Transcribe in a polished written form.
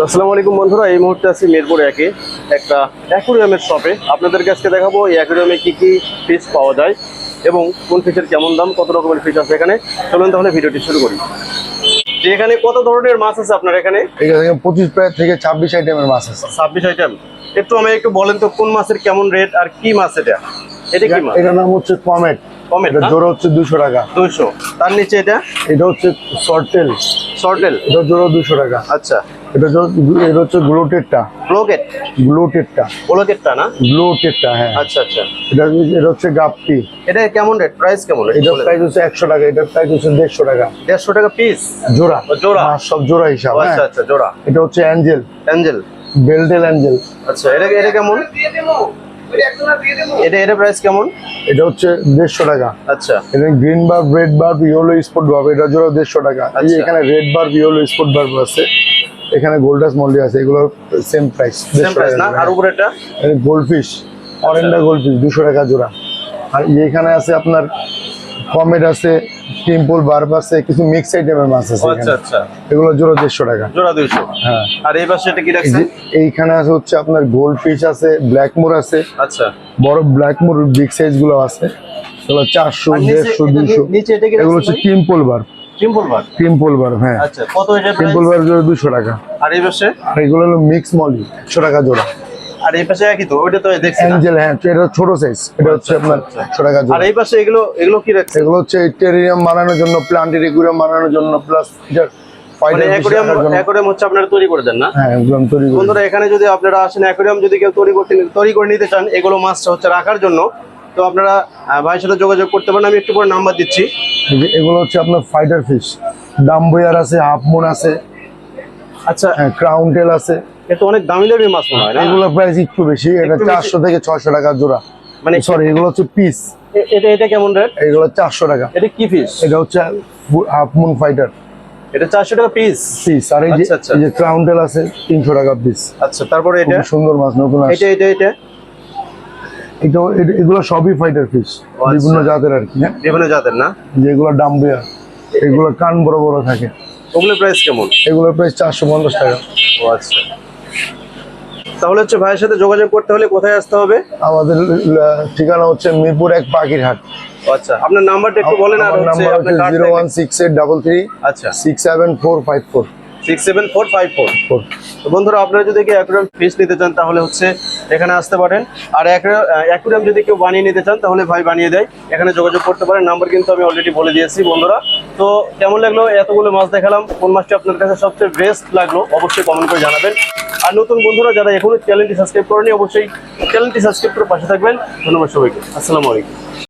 আসসালামু আলাইকুম বন্ধুরা, এই মুহূর্তে আছি মিরপুর একে একটা অ্যাকুরিয়ামের শপে। আপনাদেরকে আজকে দেখাবো এই অ্যাকুরিয়ামে কি কি ফিশ পাওয়া যায় এবং কোন ফিশের কেমন দাম, কত রকমের ফিশ আছে এখানে। চলুন তাহলে ভিডিওটি শুরু করি। যে এখানে কত ধরনের মাছ আছে আপনার এখানে? এখানে 25 থেকে 26 আইটেমের মাছ আছে। 26 আইটেম। একটু আমি একটু বলেন তো কোন মাছের কেমন রেট আর কি মাছ এটা? এটা কি মাছ? এটার নাম হচ্ছে কমেট। কমেট এটা জোড়া হচ্ছে 200 টাকা। 200। তার নিচে এটা হচ্ছে সর্টেল। শর্টেল। এটা জোড়া 200 টাকা। আচ্ছা। এটা হচ্ছে গ্লোটেডটা। ব্লকেট। গ্লোটেডটা। ব্লকেটটা না? গ্লোটেডটা, হ্যাঁ। আচ্ছা আচ্ছা। এটা হচ্ছে গাপ্পি। এটা কেমন রেট, প্রাইস কেমন? এটা প্রাইস হচ্ছে 100 টাকা। এটা প্রাইস হচ্ছে 150 টাকা। 150 টাকা পিস? জোড়া। জোড়া সব জোড়া হিসাব। আচ্ছা আচ্ছা, জোড়া। এটা হচ্ছে অ্যাঞ্জেল। অ্যাঞ্জেল। বেলটেল অ্যাঞ্জেল। আচ্ছা, এটা কেমন? এটা প্রাইস কেমন? এটা হচ্ছে 150 টাকা। আচ্ছা। এটা গ্রিন বার, রেড বার, ইয়েলো স্পট বার। এটা জোড়া 150 টাকা। এই যে এখানে রেড বার, ইয়েলো স্পট বার আছে, এখানে গোল্ডাস মল্লি আছে, এগুলো সেম প্রাইস। সেম প্রাইস না? আর উপরেটা গোল্ডফিশ, অরেন্ডা গোল্ডফিশ 200 টাকা জোড়া। আর এখানে আছে আপনার কমেট আছে, টিম্পল বার্ব আছে, কিছু মিক্স আইটেমের মাছ আছে। আচ্ছা আচ্ছা। এগুলো জোড়া 150 টাকা। জোড়া 200। হ্যাঁ। আর এই পাশে এটা কি রাখছেন? এইখানে আছে হচ্ছে আপনার গোল্ডফিশ আছে, ব্ল্যাকমোর আছে। আচ্ছা। বড় ব্ল্যাকমোর বিগ সাইজ গুলো আছে, এগুলো 400, 150, 200। নিচে এটা কি রাখছেন? এগুলো হচ্ছে টিম্পল বার্ব। টিম্পল বার। টিম্পল বার্ব, হ্যাঁ। আচ্ছা, কত এটা প্রাইস? টিম্পল বার্ব জোড়া 200 টাকা। আর এই পাশে? আর এগুলো হলো মিক্স মলি, 100 টাকা জোড়া। আর এই পাশে একই তো? ওইটা তো দেখছি না। অ্যাঞ্জেল, হ্যাঁ, এটা ছোট সাইজ। এটা হচ্ছে আপনার 100 টাকা আর জোড়া। এই পাশে এগুলো কি রাখছেন? এগুলো হচ্ছে টেরিয়াম বানানোর জন্য, প্লান্টের একুরিয়াম বানানোর জন্য, প্লাস মানে অ্যাকুরিয়াম হচ্ছে আপনারা তৈরি করে দেন না? হ্যাঁ, একদম তৈরি করে। বন্ধুরা, এখানে যদি আপনারা আসেন, অ্যাকুরিয়াম যদি কেউ তৈরি করে নিতে চান, এগুলো মাছটা হচ্ছে রাখার জন্য, তো আপনারা ভাইয়ের সাথে যোগাযোগ করতে পারেন। আমি একটু পরে নাম্বার দিচ্ছি। এগুলো হচ্ছে আপনার ফাইটার ফিশ, ডাম্বয়ার আছে, হাফ মুন আছে। আচ্ছা। হ্যাঁ, ক্রাউন টেল আছে। এটা অনেক দামি দামি মাছ মনে হয় না? এগুলোর প্রাইস একটু বেশি। এটা 400 থেকে 600 টাকা জোড়া। মানে সরি, এগুলো হচ্ছে পিস। এটা কেমন রেট? এগুলো 400 টাকা। এটা কি ফিশ? এটা হচ্ছে হাফ মুন ফাইটার। এটা 400 টাকা পিস? পিস। আর এই যে ক্রাউন টেল আছে 300 টাকা পিস। আচ্ছা, তারপরে এটা সুন্দর মাছ, নতুন আছে। এগুলো সবই ফাইটার ফিশ, বিভিন্ন জাতের আর কি। হ্যাঁ, বিভিন্ন জাতের না? যেগুলো ডাম্বয়ার, এগুলো কান বড় বড় থাকে। ওগুলোর প্রাইস কেমন? এগুলোর প্রাইস 450 টাকা। ও আচ্ছা। তাহলে হচ্ছে ভাইয়ের সাথে যোগাযোগ করতে হলে কোথায় আসতে হবে? আমাদের ঠিকানা হচ্ছে মিরপুর 1 পাখিরহাট। আচ্ছা, আপনার নাম্বারটা একটু বলেন। আর হচ্ছে আপনার 0168333 আচ্ছা 67454 67454। তো বন্ধুরা, আপনারা যদি কেউ অ্যাকুরিয়াম ফিশ নিতে চান তাহলে হচ্ছে এখানে আসতে পারেন। আর অ্যাকুরিয়াম যদি কেউ বানিয়ে নিতে চান তাহলে ভাই বানিয়ে দেয়, এখানে যোগাযোগ করতে পারেন। নাম্বার কিন্তু আমি অলরেডি বলে দিয়েছি বন্ধুরা। তো কেমন লাগলো এতগুলো মাছ দেখালাম, কোন মাছটি আপনার কাছে সবচেয়ে বেস্ট লাগলো অবশ্যই কমেন্ট করে জানাবেন। আর নতুন বন্ধুরা যারা এখনো চ্যানেলটি সাবস্ক্রাইব করেনি, অবশ্যই চ্যানেলটি সাবস্ক্রাইব করে পাশে থাকবেন। ধন্যবাদ সবাইকে। আসসালামু আলাইকুম।